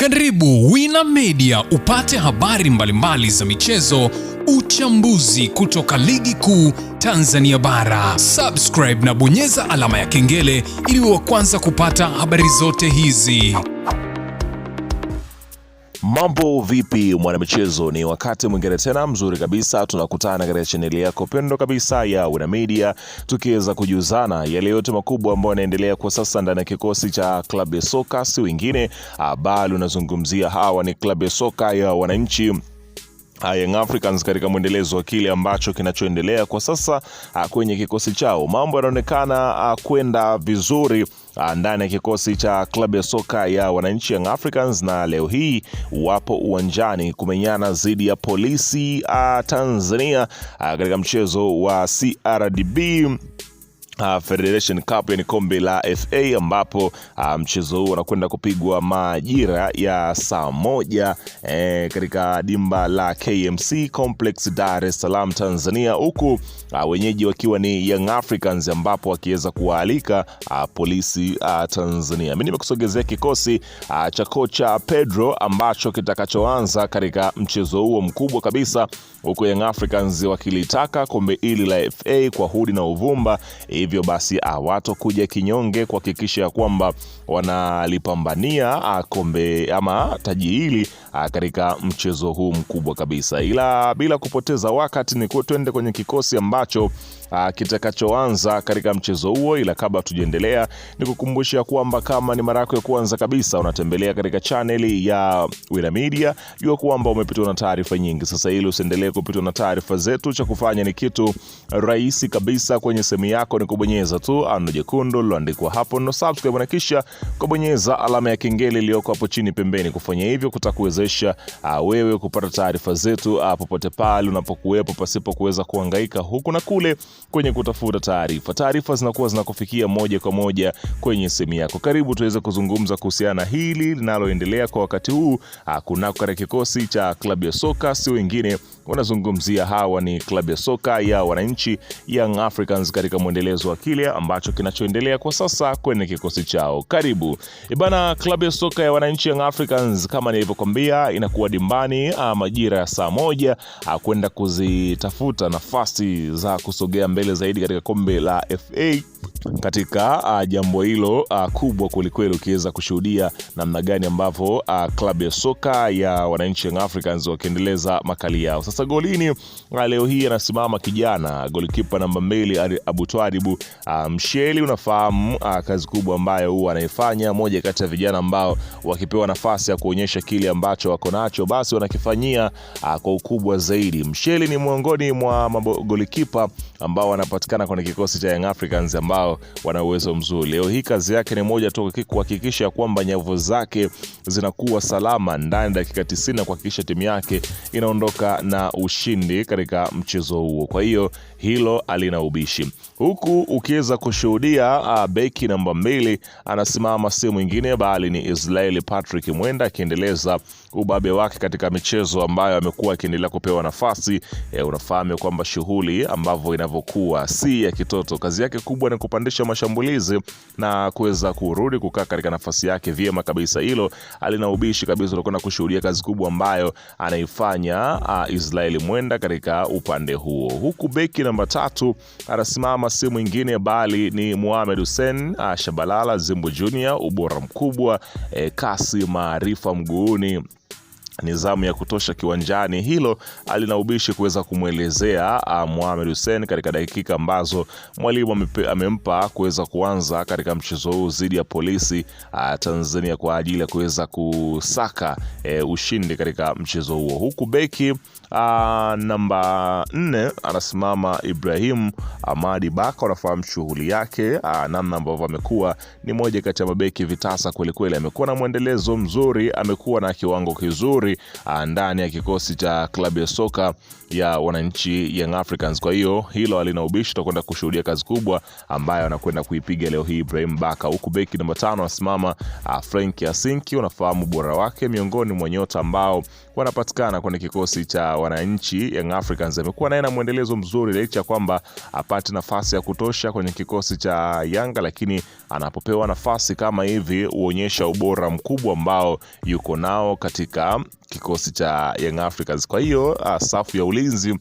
Karibu Wina Media upate habari mbalimbali za michezo, uchambuzi kutoka ligi kuu Tanzania bara. Subscribe na bonyeza alama ya kengele ili uwe wa kwanza kupata habari zote hizi. Mambo vipi mwanamichezo, ni wakati mwingine tena mzuri kabisa tunakutana katika chaneli yako pendo kabisa ya Wina Media, tukiweza kujuzana yale yote makubwa ambayo yanaendelea kwa sasa ndani ya kikosi cha klabu ya soka, si wengine bali unazungumzia hawa ni klabu ya soka ya wananchi Young Africans, katika mwendelezo wa kile ambacho kinachoendelea kwa sasa kwenye kikosi chao. Mambo yanaonekana kwenda vizuri ndani ya kikosi cha klabu ya soka ya wananchi Young Africans, na leo hii wapo uwanjani kumenyana dhidi ya Polisi Tanzania katika mchezo wa CRDB Federation Cup, yani kombe la FA, ambapo mchezo huu unakwenda kupigwa majira ya saa 1 katika dimba la KMC Complex Dar es Salaam Tanzania, huku wenyeji wakiwa ni Young Africans, ambapo wakiweza kuwaalika Polisi Tanzania. Mimi nimekusogezea kikosi cha kocha Pedro ambacho kitakachoanza katika mchezo huo mkubwa kabisa, huku Young Africans wakilitaka kombe hili la FA kwa hudi na uvumba. Hivyo basi hawatokuja kinyonge kuhakikisha kwamba wanalipambania kombe ama taji hili katika mchezo huu mkubwa kabisa. Ila bila kupoteza wakati, ni twende kwenye kikosi ambacho kitakachoanza katika mchezo huo. Ila kabla tujiendelea, ni kukumbusha kwamba kama ni mara yako ya kwanza kabisa unatembelea katika chaneli ya Wina Media, jua kwamba umepitwa na taarifa nyingi. Sasa ili usiendelee kupitwa na taarifa zetu, cha kufanya ni kitu rahisi kabisa. Kwenye simu yako ni kubonyeza tu ano jekundu liloandikwa hapo no subscribe, na kisha kubonyeza alama ya kengele iliyoko hapo chini pembeni. Kufanya hivyo kutakuwezesha wewe kupata taarifa zetu popote pale unapokuwepo, pasipo kuweza kuhangaika huku na kule kwenye kutafuta taarifa. Taarifa zinakuwa zinakufikia moja kwa moja kwenye simu yako. Karibu tuweze kuzungumza kuhusiana hili linaloendelea kwa wakati huu kunako katika kikosi cha klabu ya soka, si wengine wanazungumzia hawa ni klabu ya soka ya wananchi Young Africans, katika mwendelezo wa kile ambacho kinachoendelea kwa sasa kwenye kikosi chao. Karibu ibana, klabu ya soka ya wananchi Young Africans kama nilivyokuambia inakuwa dimbani majira ya saa 1 kwenda kuzitafuta nafasi za kusogea mbele zaidi katika kombe la FA. Katika jambo hilo kubwa kulikweli, ukiweza kushuhudia namna gani ambavyo klabu ya soka ya wananchi Young Africans wakiendeleza makali yao. Sasa golini leo hii anasimama kijana golikipa namba 2 Abu Twaribu Msheli. Unafahamu kazi kubwa ambayo huwa anaifanya, moja kati ya vijana ambao wakipewa nafasi ya kuonyesha kile ambacho wako nacho basi wanakifanyia kwa ukubwa zaidi. Msheli ni miongoni mwa golikipa ambao wanapatikana kwenye kikosi cha Young Africans ambao wana uwezo mzuri. Leo hii kazi yake ni moja tu, kuhakikisha kwamba nyavu zake zinakuwa salama ndani dakika 90 na kuhakikisha timu yake inaondoka na ushindi katika mchezo huo. Kwa hiyo hilo alina ubishi. Huku ukiweza kushuhudia beki namba 2 anasimama si mwingine bali ni Israeli Patrick Mwenda, akiendeleza ubabe wake katika michezo ambayo amekuwa akiendelea kupewa nafasi. Unafahamu kwamba shughuli ambavyo inavyokuwa si ya kitoto. Kazi yake kubwa ni kupandisha mashambulizi na kuweza kurudi kukaa katika nafasi yake vyema kabisa. Hilo alina ubishi kabisa. Unakwenda kushuhudia kazi kubwa ambayo anaifanya Israeli Mwenda katika upande huo. Huku beki namba 3 anasimama si mwingine bali ni Mohamed Hussein Shabalala Zimbu Junior, ubora mkubwa, kasi, maarifa mguuni, nizamu ya kutosha kiwanjani. Hilo alina ubishi kuweza kumwelezea Mohamed Hussein katika dakika ambazo mwalimu amempa kuweza kuanza katika mchezo huu dhidi ya Polisi Tanzania kwa ajili ya kuweza kusaka ushindi katika mchezo huo. Huku beki namba 4 anasimama Ibrahim Ahmadi Baka. Unafahamu shughuli yake, namna ambavyo amekuwa ni moja kati ya mabeki vitasa kweli kweli. Amekuwa na mwendelezo mzuri, amekuwa na kiwango kizuri mastori ndani ya kikosi cha klabu ya soka ya wananchi Young Africans. Kwa hiyo hilo halina ubishi, tutakwenda kushuhudia kazi kubwa ambayo anakwenda kuipiga leo hii Ibrahim Baka. Huku beki namba 5 anasimama Frank Yasinki. Unafahamu bora wake, miongoni mwa nyota ambao wanapatikana kwenye kikosi cha wananchi Young Africans. Amekuwa naye na muendelezo mzuri licha kwamba apate nafasi ya kutosha kwenye kikosi cha Yanga, lakini anapopewa nafasi kama hivi huonyesha ubora mkubwa ambao yuko nao katika kikosi cha Young Africans. Kwa hiyo safu ya ulinzi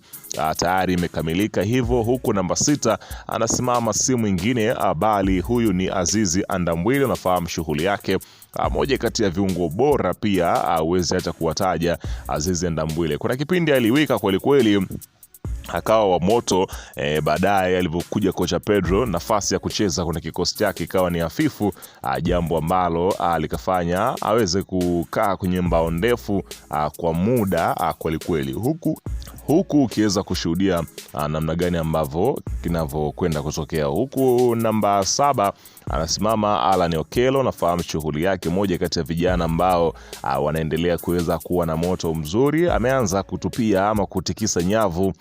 tayari imekamilika hivyo. Huku namba 6 anasimama si mwingine bali huyu ni Azizi Andambwile. Unafahamu shughuli yake, moja kati ya viungo bora pia, uwezi hata kuwataja Azizi Andambwile. Kuna kipindi aliwika kweli kweli, akawa wa moto, baadaye alipokuja kocha Pedro, nafasi ya kucheza kwenye kikosi chake ikawa ni hafifu, jambo ambalo likafanya aweze kukaa kwenye mbao ndefu kwa muda kweli kweli. Huku ukiweza kushuhudia namna gani ambavyo kinavyokwenda kutokea. Huku namba 7 anasimama Alan Okello. Nafahamu shughuli yake, moja kati ya vijana ambao wanaendelea kuweza kuwa na moto mzuri. Ameanza kutupia ama kutikisa nyavu.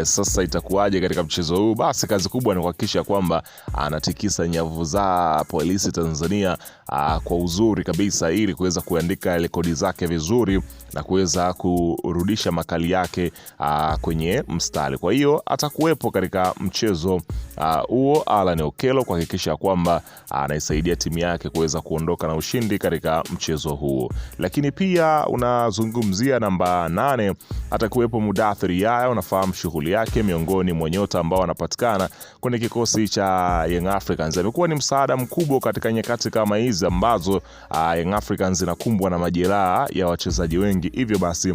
Sasa itakuwaje katika mchezo huu? Basi kazi kubwa ni kuhakikisha kwamba anatikisa nyavu za Polisi Tanzania kwa uzuri kabisa, ili kuweza kuandika rekodi zake vizuri na kuweza kurudisha makali yake kwenye mstari. Kwa hiyo atakuwepo katika mchezo huo Alan Okello kuhakikisha kwamba anaisaidia timu yake kuweza kuondoka na ushindi katika mchezo huo. Lakini pia unazungumzia namba 8 atakuwepo Mudathir Yahya. Unafahamu shughuli yake, miongoni mwa nyota ambao wanapatikana kwenye kikosi cha Young Africans. Amekuwa ni msaada mkubwa katika nyakati kama hizi ambazo Young Africans inakumbwa na majeraha ya wachezaji wengi. Hivyo basi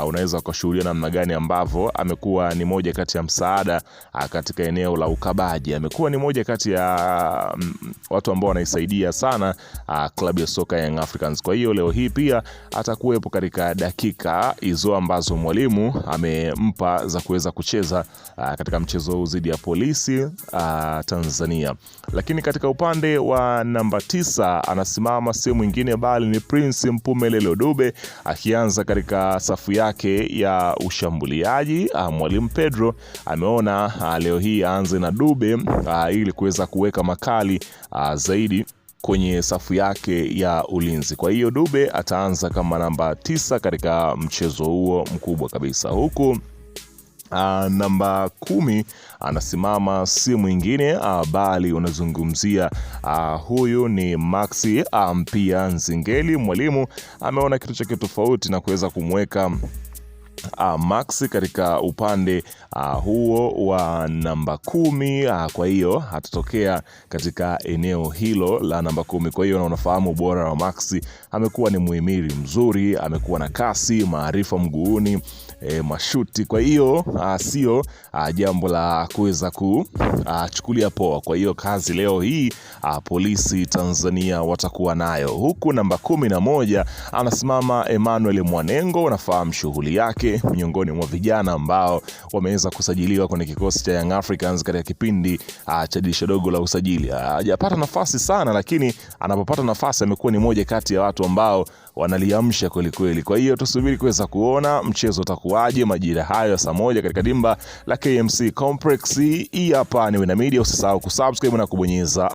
unaweza kushuhudia namna gani ambavyo amekuwa ni moja kati ya msaada katika eneo la ukabaji. Amekuwa ni moja kati ya watu ambao wanaisaidia sana klabu ya soka Young Africans. Kwa hiyo leo hii pia atakuwepo katika dakika hizo ambazo mwalimu amempa za kuweza kucheza katika mchezo huu dhidi ya Polisi Tanzania. Lakini katika upande wa namba 9 anasimama si mwingine bali ni Prince Mpumelelo Dube, akianza katika safu yake ya ushambuliaji. Mwalimu Pedro ameona leo hii aanze na Dube ili kuweza kuweka makali zaidi kwenye safu yake ya ulinzi. Kwa hiyo Dube ataanza kama namba 9 katika mchezo huo mkubwa kabisa. Huku namba 10 anasimama si mwingine bali unazungumzia huyu ni Maxi Mpia Nzingeli. Mwalimu ameona kitu chake tofauti na kuweza kumweka Maxi katika upande huo wa namba 10. Kwa hiyo hatatokea katika eneo hilo la namba 10. Kwa hiyo unafahamu ubora wa Maxi, amekuwa ni muhimili mzuri, amekuwa na kasi, maarifa mguuni, mashuti. Kwa hiyo sio jambo la kuweza kuchukulia poa. Kwa hiyo kazi leo hii Polisi Tanzania watakuwa nayo. Huku namba 11 anasimama Emmanuel Mwanengo. Unafahamu shughuli yake, miongoni mwa vijana ambao wameweza kusajiliwa kwenye kikosi cha Young Africans katika kipindi cha dirisha dogo la usajili. Hajapata nafasi sana, lakini anapopata nafasi amekuwa ni moja kati ya watu ambao wanaliamsha kweli kweli. Kwa hiyo tusubiri kuweza kuona mchezo utakuwaje majira hayo saa 1 katika dimba la KMC Complex. Hii hapa ni Wena Media. Usisahau kusubscribe na kubonyeza